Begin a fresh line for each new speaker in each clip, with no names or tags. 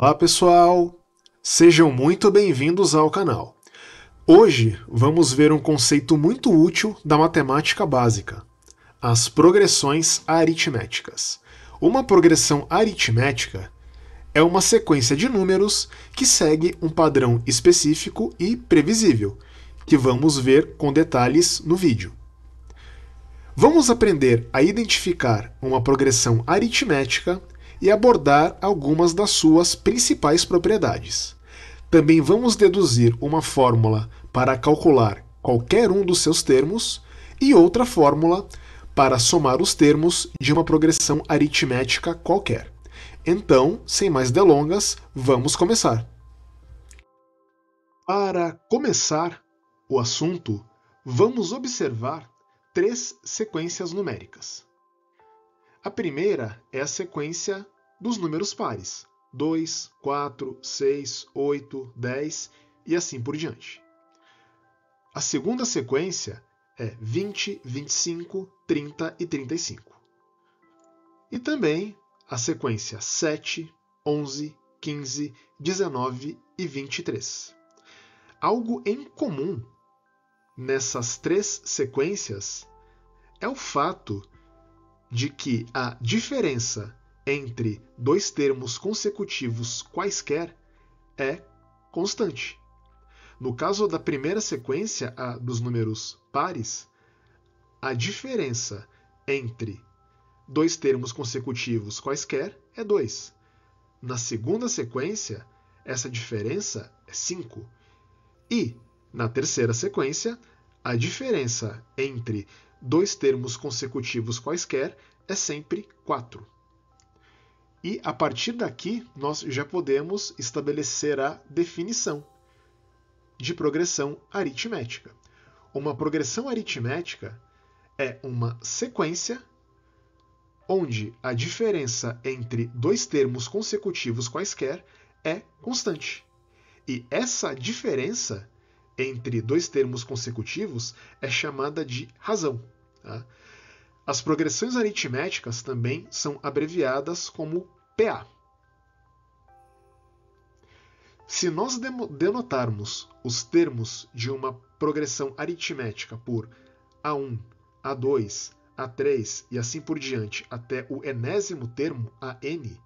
Olá pessoal, sejam muito bem-vindos ao canal. Hoje vamos ver um conceito muito útil da matemática básica, as progressões aritméticas. Uma progressão aritmética é uma sequência de números que segue um padrão específico e previsível, que vamos ver com detalhes no vídeo. Vamos aprender a identificar uma progressão aritmética e abordar algumas das suas principais propriedades. Também vamos deduzir uma fórmula para calcular qualquer um dos seus termos e outra fórmula para somar os termos de uma progressão aritmética qualquer. Então, sem mais delongas, vamos começar. Para começar o assunto, vamos observar três sequências numéricas. A primeira é a sequência dos números pares: 2, 4, 6, 8, 10 e assim por diante. A segunda sequência é 20, 25, 30 e 35. E também a sequência 7, 11, 15, 19 e 23. Algo em comum nessas três sequências é o fato de que a diferença entre dois termos consecutivos quaisquer é constante. No caso da primeira sequência, a dos números pares, a diferença entre dois termos consecutivos quaisquer é 2. Na segunda sequência, essa diferença é 5. E, na terceira sequência, a diferença entre dois termos consecutivos quaisquer é sempre 4. E, a partir daqui, nós já podemos estabelecer a definição de progressão aritmética. Uma progressão aritmética é uma sequência onde a diferença entre dois termos consecutivos quaisquer é constante. E essa diferença entre dois termos consecutivos é chamada de razão. Tá? As progressões aritméticas também são abreviadas como PA. Se nós denotarmos os termos de uma progressão aritmética por A1, A2, A3 e assim por diante até o enésimo termo, AN,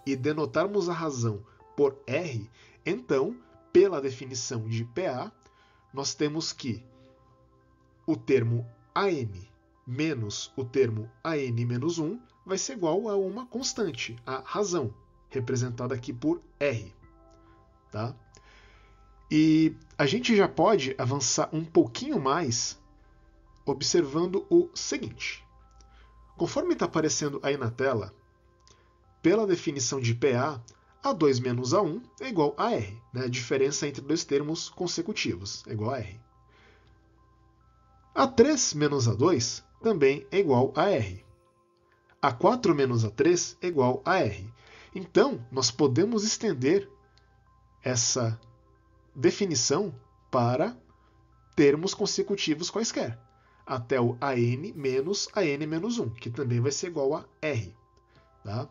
e denotarmos a razão por R, então, pela definição de PA, nós temos que o termo AN menos o termo AN menos 1 vai ser igual a uma constante, a razão, representada aqui por R. Tá? E a gente já pode avançar um pouquinho mais observando o seguinte. Conforme está aparecendo aí na tela, pela definição de PA, A2 menos A1 é igual a R. Né? A diferença entre dois termos consecutivos é igual a R. A3 menos A2 também é igual a R. A4 menos A3 é igual a R. Então, nós podemos estender essa definição para termos consecutivos quaisquer, até o AN menos AN menos 1, que também vai ser igual a R. Tá?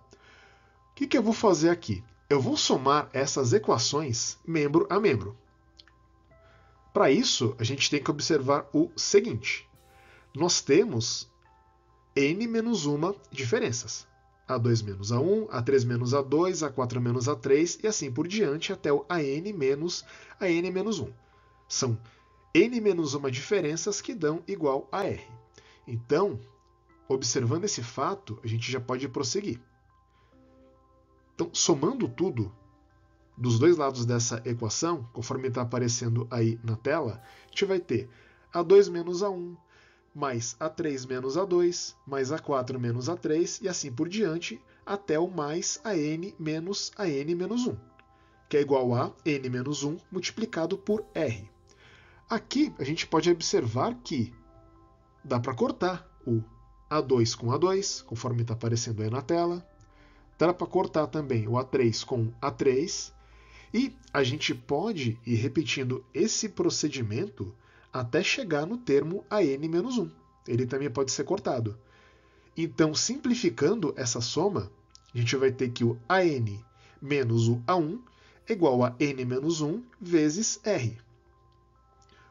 O que eu vou fazer aqui? Eu vou somar essas equações membro a membro. Para isso, a gente tem que observar o seguinte. Nós temos n menos 1 diferenças. A2 menos A1, A3 menos A2, A4 menos A3 e assim por diante até o AN menos AN menos 1. São n menos 1 diferenças que dão igual a R. Então, observando esse fato, a gente já pode prosseguir. Então, somando tudo dos dois lados dessa equação, conforme está aparecendo aí na tela, a gente vai ter A2 menos A1, mais A3 menos A2, mais A4 menos A3 e assim por diante, até o mais AN menos AN menos 1, que é igual a N menos 1 multiplicado por R. Aqui a gente pode observar que dá para cortar o A2 com A2, conforme está aparecendo aí na tela. Dá para cortar também o A3 com A3. E a gente pode ir repetindo esse procedimento até chegar no termo AN menos 1. Ele também pode ser cortado. Então, simplificando essa soma, a gente vai ter que o AN menos o A1 é igual a N menos 1 vezes R.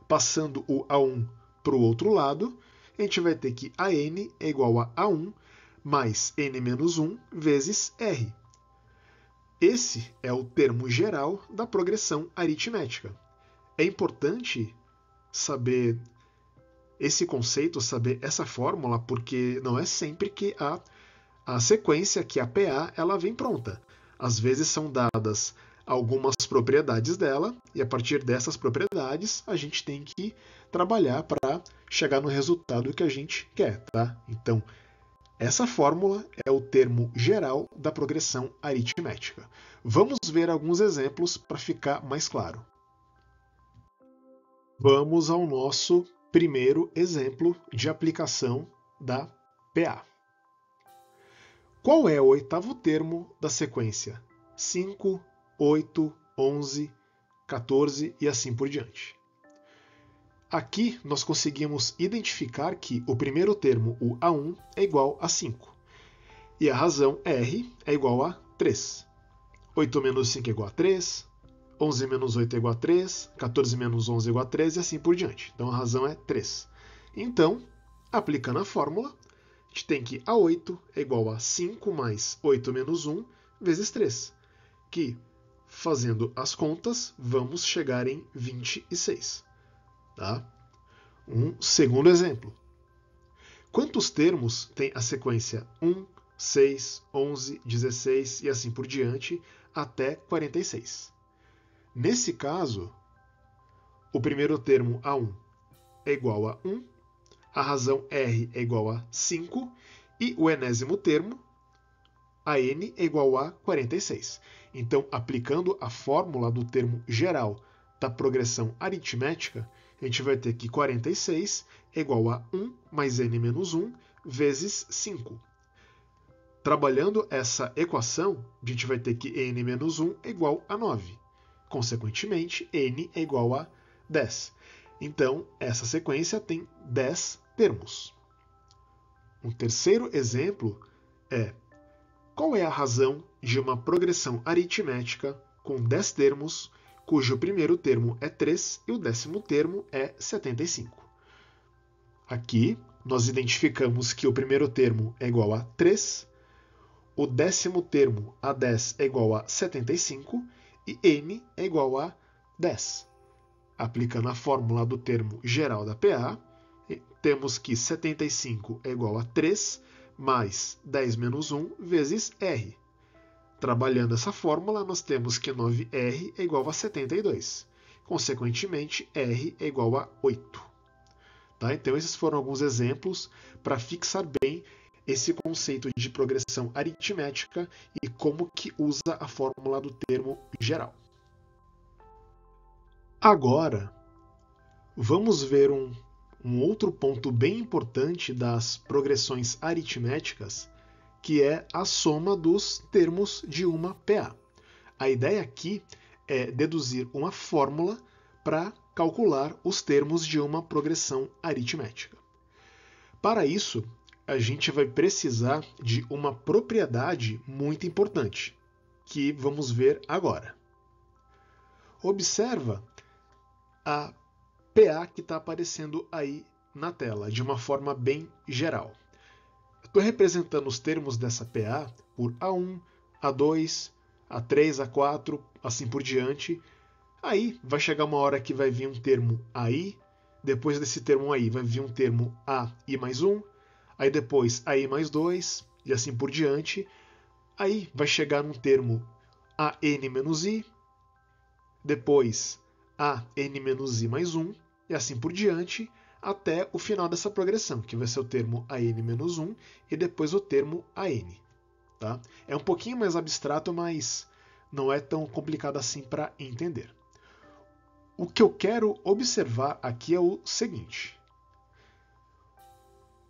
Passando o A1 para o outro lado, a gente vai ter que AN é igual a A1 mais N menos 1 vezes R. Esse é o termo geral da progressão aritmética. É importante saber esse conceito, saber essa fórmula, porque não é sempre que a sequência, que a PA, ela vem pronta. Às vezes são dadas algumas propriedades dela, e a partir dessas propriedades a gente tem que trabalhar para chegar no resultado que a gente quer, tá? Então, essa fórmula é o termo geral da progressão aritmética. Vamos ver alguns exemplos para ficar mais claro. Vamos ao nosso primeiro exemplo de aplicação da PA. Qual é o oitavo termo da sequência 5, 8, 11, 14 e assim por diante? Aqui nós conseguimos identificar que o primeiro termo, o A1, é igual a 5. E a razão R é igual a 3. 8 menos 5 é igual a 3. 11 menos 8 é igual a 3. 14 menos 11 é igual a 13 e assim por diante. Então a razão é 3. Então, aplicando a fórmula, a gente tem que A8 é igual a 5 mais 8 menos 1 vezes 3. Que, fazendo as contas, vamos chegar em 26. Tá? Um segundo exemplo. Quantos termos tem a sequência 1, 6, 11, 16 e assim por diante até 46? Nesse caso, o primeiro termo A1 é igual a 1, a razão R é igual a 5 e o enésimo termo, a N, é igual a 46. Então, aplicando a fórmula do termo geral da progressão aritmética, a gente vai ter que 46 é igual a 1 mais N menos 1 vezes 5. Trabalhando essa equação, a gente vai ter que N menos 1 é igual a 9. Consequentemente, N é igual a 10. Então, essa sequência tem 10 termos. Um terceiro exemplo é: qual é a razão de uma progressão aritmética com 10 termos, cujo primeiro termo é 3 e o décimo termo é 75? Aqui, nós identificamos que o primeiro termo é igual a 3, o décimo termo, a 10, é igual a 75 e N é igual a 10. Aplicando a fórmula do termo geral da PA, temos que 75 é igual a 3 mais 10 menos 1 vezes R. Trabalhando essa fórmula, nós temos que 9R é igual a 72. Consequentemente, R é igual a 8. Tá? Então, esses foram alguns exemplos para fixar bem esse conceito de progressão aritmética e como que usa a fórmula do termo geral. Agora, vamos ver um outro ponto bem importante das progressões aritméticas, que é a soma dos termos de uma PA. A ideia aqui é deduzir uma fórmula para calcular os termos de uma progressão aritmética. Para isso, a gente vai precisar de uma propriedade muito importante, que vamos ver agora. Observa a PA que está aparecendo aí na tela, de uma forma bem geral. Estou representando os termos dessa PA por A1, A2, A3, A4, assim por diante. Aí vai chegar uma hora que vai vir um termo AI, depois desse termo AI vai vir um termo AI mais 1, aí depois AI mais 2, e assim por diante. Aí vai chegar num termo AN menos I, depois AN menos I mais 1, e assim por diante, até o final dessa progressão, que vai ser o termo AN menos 1 e depois o termo AN. Tá? É um pouquinho mais abstrato, mas não é tão complicado assim para entender. O que eu quero observar aqui é o seguinte.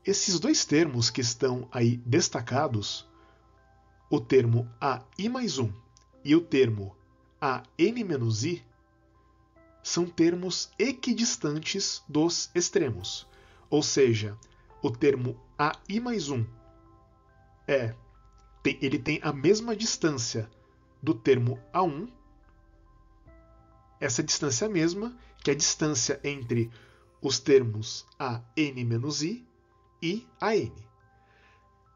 Esses dois termos que estão aí destacados, o termo AI mais 1 e o termo AN menos I, são termos equidistantes dos extremos. Ou seja, o termo AI mais 1 ele tem a mesma distância do termo A1, essa distância mesma, que é a distância entre os termos AN-I e AN.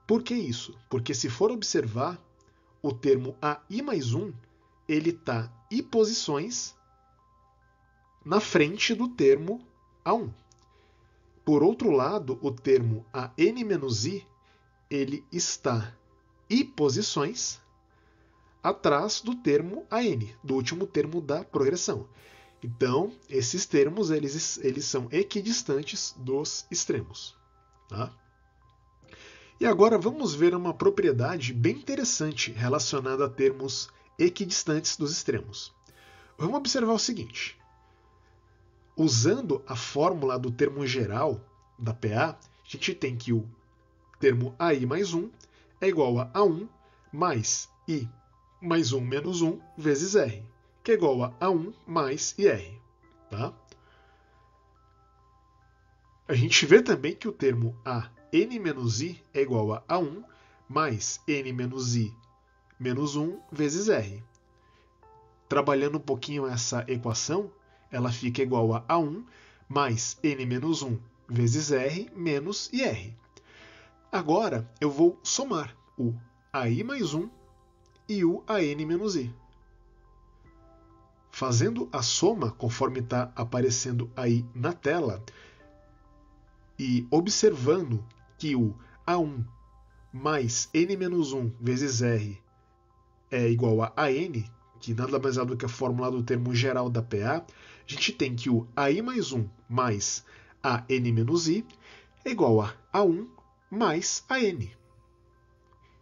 Por que isso? Porque se for observar, o termo AI mais 1, ele está I posições na frente do termo A1. Por outro lado, o termo AN-I, ele está I posições atrás do termo AN, do último termo da progressão. Então, esses termos eles são equidistantes dos extremos. Tá? E agora vamos ver uma propriedade bem interessante relacionada a termos equidistantes dos extremos. Vamos observar o seguinte. Usando a fórmula do termo geral da PA, a gente tem que o termo AI mais 1 é igual a A1 mais I mais 1 menos 1 vezes R, que é igual a A1 mais IR. Tá? A gente vê também que o termo AN-I é igual a A1 mais N menos I menos 1 vezes R. Trabalhando um pouquinho essa equação, ela fica igual a A1 mais N menos 1 vezes R menos IR. Agora eu vou somar o AI mais 1 e o AN menos I. Fazendo a soma, conforme está aparecendo aí na tela, e observando que o A1 mais N menos 1 vezes R é igual a AN, que nada mais é do que a fórmula do termo geral da PA, a gente tem que o AI mais 1 mais AN menos I é igual a A1 mais AN.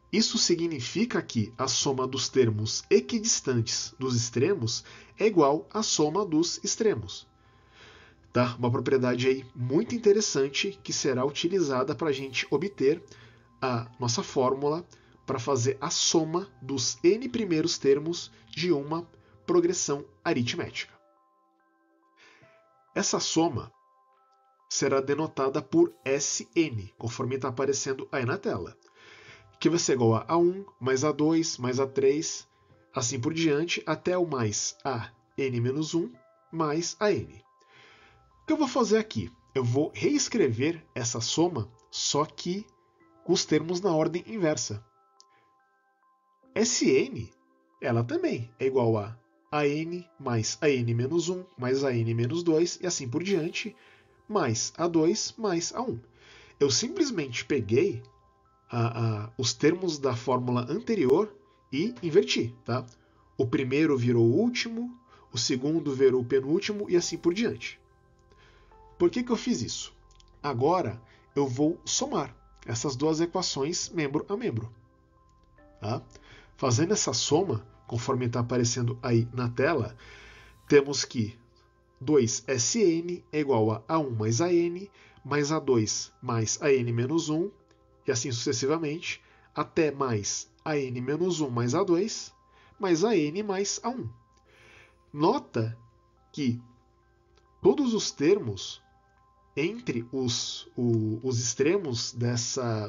Isso significa que a soma dos termos equidistantes dos extremos é igual à soma dos extremos. Tá? Uma propriedade aí muito interessante que será utilizada para a gente obter a nossa fórmula para fazer a soma dos n primeiros termos de uma progressão aritmética. Essa soma será denotada por Sn, conforme está aparecendo aí na tela, que vai ser igual a A1 mais A2 mais A3, assim por diante, até o mais AN-1 mais AN. O que eu vou fazer aqui? Eu vou reescrever essa soma, só que com os termos na ordem inversa. Sn, ela também é igual a AN mais AN-1 mais AN-2 e assim por diante, mais A2 mais A1. Eu simplesmente peguei os termos da fórmula anterior e inverti. Tá? O primeiro virou o último, o segundo virou o penúltimo e assim por diante. Por que eu fiz isso? Agora eu vou somar essas duas equações membro a membro. Tá? Fazendo essa soma, conforme está aparecendo aí na tela, temos que 2Sn é igual a A1 mais AN, mais A2 mais AN menos 1, e assim sucessivamente, até mais AN menos 1 mais A2, mais AN mais A1. Nota que todos os termos entre os extremos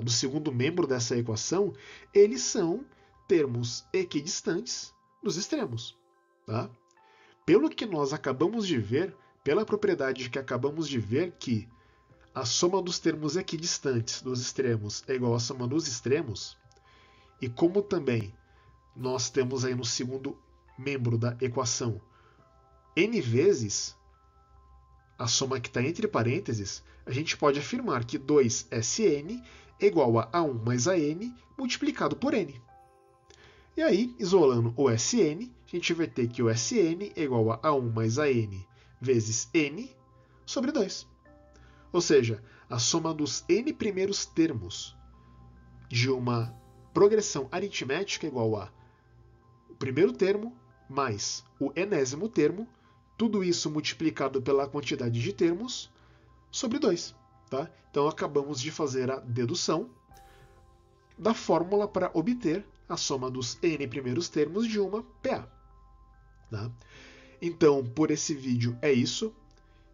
do segundo membro dessa equação, eles são termos equidistantes dos extremos. Tá? Pelo que nós acabamos de ver, pela propriedade que acabamos de ver, que a soma dos termos equidistantes dos extremos é igual à soma dos extremos, e como também nós temos aí no segundo membro da equação n vezes a soma que está entre parênteses, a gente pode afirmar que 2Sn é igual a A1 mais AN multiplicado por n. E aí, isolando o Sn, a gente vai ter que o Sn é igual a A1 mais AN vezes n sobre 2. Ou seja, a soma dos n primeiros termos de uma progressão aritmética é igual a o primeiro termo mais o enésimo termo, tudo isso multiplicado pela quantidade de termos, sobre 2. Tá? Então, acabamos de fazer a dedução da fórmula para obter a soma dos n primeiros termos de uma PA. Tá? Então, por esse vídeo é isso.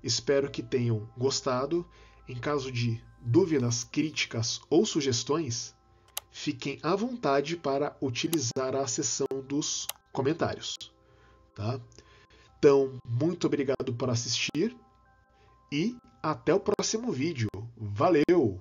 Espero que tenham gostado. Em caso de dúvidas, críticas ou sugestões, fiquem à vontade para utilizar a seção dos comentários. Tá? Então, muito obrigado por assistir e até o próximo vídeo. Valeu!